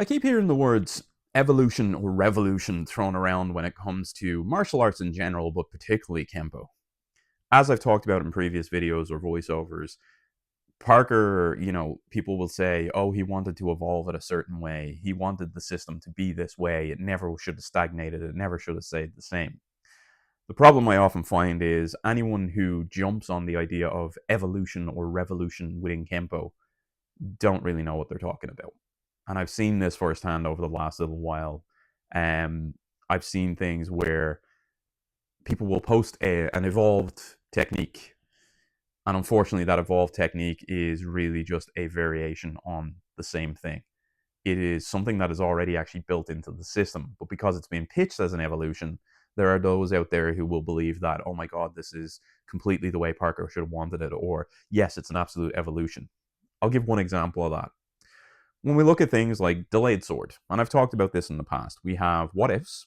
I keep hearing the words evolution or revolution thrown around when it comes to martial arts in general, but particularly Kenpo. As I've talked about in previous videos or voiceovers, Parker, people will say, oh, he wanted to evolve it a certain way. He wanted the system to be this way. It never should have stagnated. It never should have stayed the same. The problem I often find is anyone who jumps on the idea of evolution or revolution within Kenpo don't really know what they're talking about. And I've seen this firsthand over the last little while. Um, I've seen things where people will post an evolved technique, and unfortunately, that evolved technique is really just a variation on the same thing. It is something that is already actually built into the system, but because it's been pitched as an evolution, there are those out there who will believe that, oh my god, this is completely the way Parker should have wanted it, or yes, it's an absolute evolution. I'll give one example of that. When we look at things like delayed sword, and I've talked about this in the past, we have Whatifs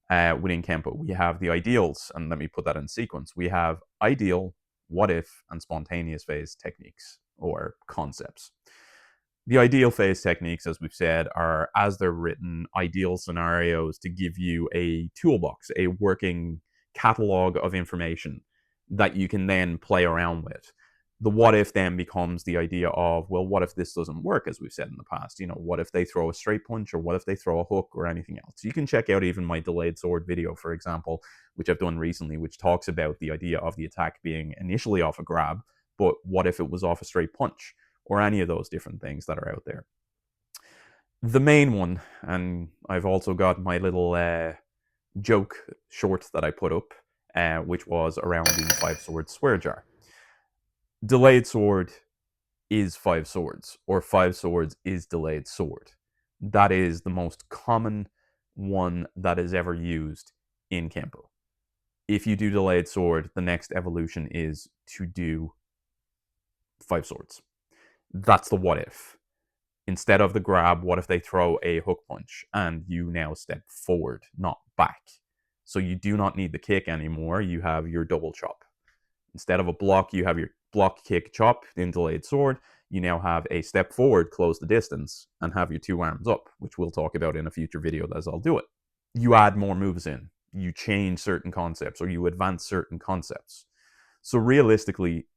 within Kenpo. We have the ideals, and let me put that in sequence. We have ideal, what if, and spontaneous phase techniques or concepts. The ideal phase techniques, as we've said, are, as they're written, ideal scenarios to give you a toolbox, a working catalog of information that you can then play around with. The what if then becomes the idea of, well, what if this doesn't work, as we've said in the past? What if they throw a straight punch, or what if they throw a hook, or anything else? You can check out even my delayed sword video, for example, which I've done recently, which talks about the idea of the attack being initially off a grab, but what if it was off a straight punch, or any of those different things that are out there. The main one, and I've also got my little joke short that I put up, which was around the 5-sword swear jar. Delayed sword is 5 swords, or 5 swords is delayed sword. That is the most common one that is ever used in Kenpo. If you do delayed sword, the next evolution is to do 5 swords. That's the what if. Instead of the grab, what if they throw a hook punch and you now step forward, not back? So you do not need the kick anymore. You have your double chop. Instead of a block, you have your block, kick, chop in delayed sword. You now have a step forward, close the distance, and have your 2 arms up, which we'll talk about in a future video as I'll do it. You add more moves in. You change certain concepts, or you advance certain concepts. So realistically,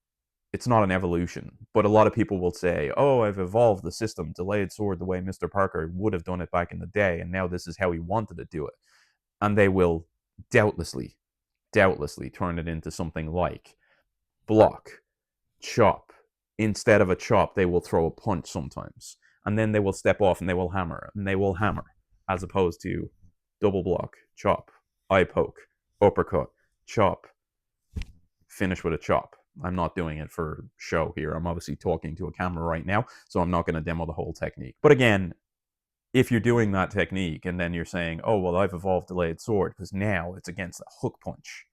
it's not an evolution, but a lot of people will say, oh, I've evolved the system, delayed sword, the way Mr. Parker would have done it back in the day, and now this is how he wanted to do it. And they will doubtlessly turn it into something like block, chop. Instead of a chop, they will throw a punch sometimes. And then they will step off and they will hammer, as opposed to double block, chop, eye poke, uppercut, chop, finish with a chop. I'm not doing it for show here. I'm obviously talking to a camera right now, so I'm not going to demo the whole technique. But again, if you're doing that technique and then you're saying, oh, well, I've evolved delayed sword because now it's against a hook punch.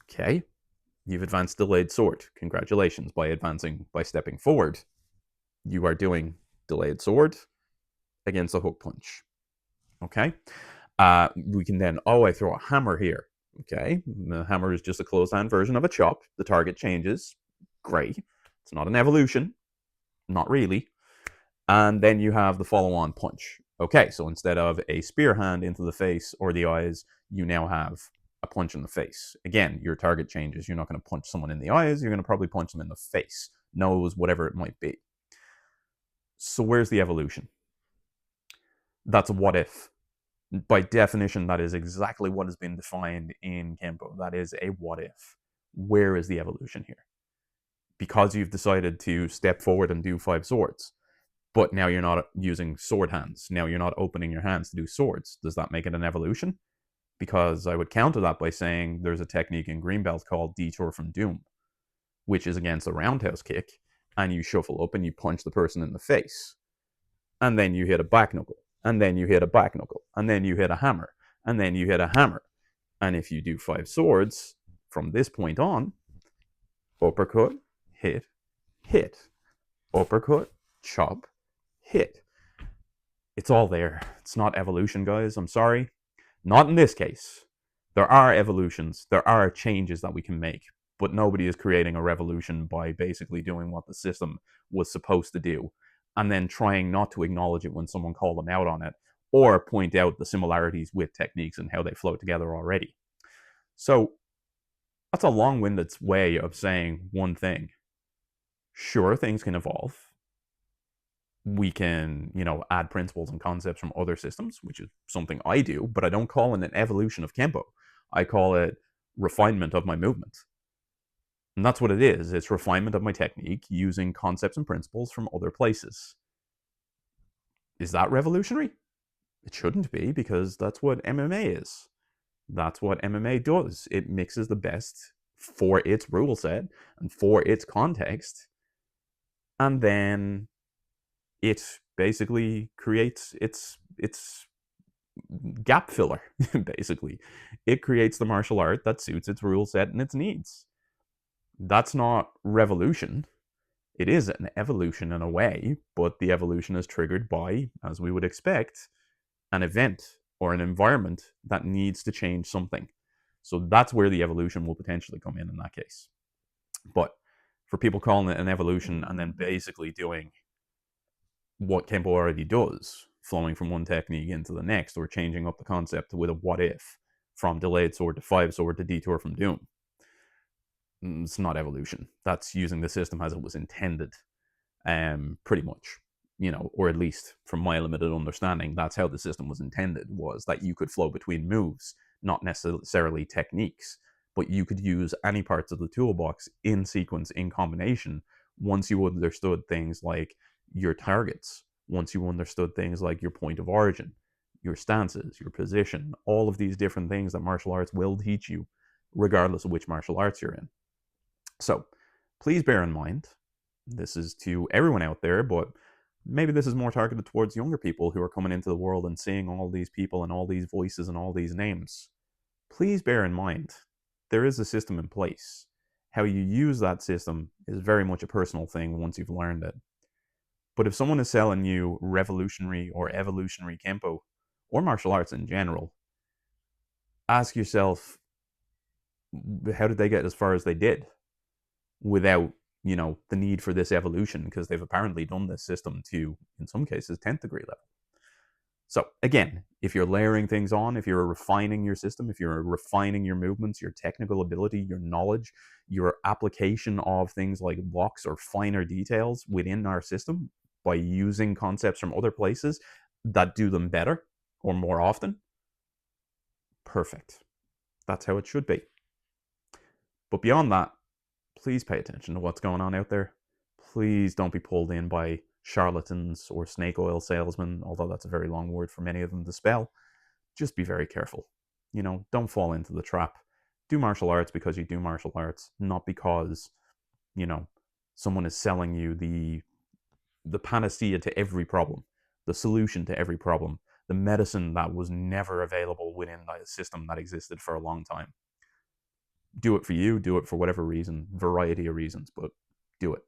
Okay, you've advanced delayed sword. Congratulations. By stepping forward, you are doing delayed sword against a hook punch. Okay, we can then, I throw a hammer here. Okay, the hammer is just a closed hand version of a chop. The target changes. Great. It's not an evolution. Not really. And then you have the follow-on punch. Okay, so instead of a spear hand into the face or the eyes, you now have a punch in the face. Again, your target changes. You're not going to punch someone in the eyes. You're going to probably punch them in the face, nose, whatever it might be. So where's the evolution? That's a what if. By definition, that is exactly what has been defined in Kenpo. That is a what if. Where is the evolution here? Because you've decided to step forward and do 5 swords, but now you're not using sword hands. Now you're not opening your hands to do swords. Does that make it an evolution? Because I would counter that by saying there's a technique in green belt called Detour from Doom, which is against a roundhouse kick, and you shuffle up and you punch the person in the face. And then you hit a back knuckle. And then you hit a back knuckle, and then you hit a hammer, and then you hit a hammer. And if you do 5 swords from this point on, uppercut, hit, hit, uppercut, chop, hit. It's all there. It's not evolution, guys. I'm sorry. Not in this case. There are evolutions. There are changes that we can make, but nobody is creating a revolution by basically doing what the system was supposed to do and then trying not to acknowledge it when someone called them out on it, or point out the similarities with techniques and how they flow together already. So that's a long-winded way of saying one thing. Sure, things can evolve. We can, add principles and concepts from other systems, which is something I do, but I don't call it an evolution of Kenpo. I call it refinement of my movement. And that's what it is. It's refinement of my technique using concepts and principles from other places. Is that revolutionary? It shouldn't be, because that's what MMA is. That's what MMA does. It mixes the best for its rule set and for its context, and then it basically creates its gap filler. Basically, it creates the martial art that suits its rule set and its needs. That's not revolution. It is an evolution in a way, but the evolution is triggered by, as we would expect, an event or an environment that needs to change something. So that's where the evolution will potentially come in that case. But for people calling it an evolution and then basically doing what Kenpo already does, flowing from one technique into the next, or changing up the concept with a what if, from delayed sword to 5-sword to detour from doom, it's not evolution. That's using the system as it was intended, pretty much, or at least from my limited understanding, that's how the system was intended, was that you could flow between moves, not necessarily techniques, but you could use any parts of the toolbox in sequence, in combination, once you understood things like your targets, once you understood things like your point of origin, your stances, your position, all of these different things that martial arts will teach you, regardless of which martial arts you're in. So please bear in mind, this is to everyone out there, but maybe this is more targeted towards younger people who are coming into the world and seeing all these people and all these voices and all these names. Please bear in mind, there is a system in place. How you use that system is very much a personal thing once you've learned it. But if someone is selling you revolutionary or evolutionary Kenpo, or martial arts in general, ask yourself, how did they get as far as they did without, the need for this evolution? Because they've apparently done this system to, in some cases, 10th degree level. So again, if you're layering things on, if you're refining your system, if you're refining your movements, your technical ability, your knowledge, your application of things like locks or finer details within our system by using concepts from other places that do them better or more often, perfect. That's how it should be. But beyond that, please pay attention to what's going on out there. Please don't be pulled in by charlatans or snake oil salesmen, although that's a very long word for many of them to spell. Just be very careful. Don't fall into the trap. Do martial arts because you do martial arts, not because, someone is selling you the panacea to every problem, the solution to every problem, the medicine that was never available within the system that existed for a long time. Do it for you, do it for whatever reason, variety of reasons, but do it.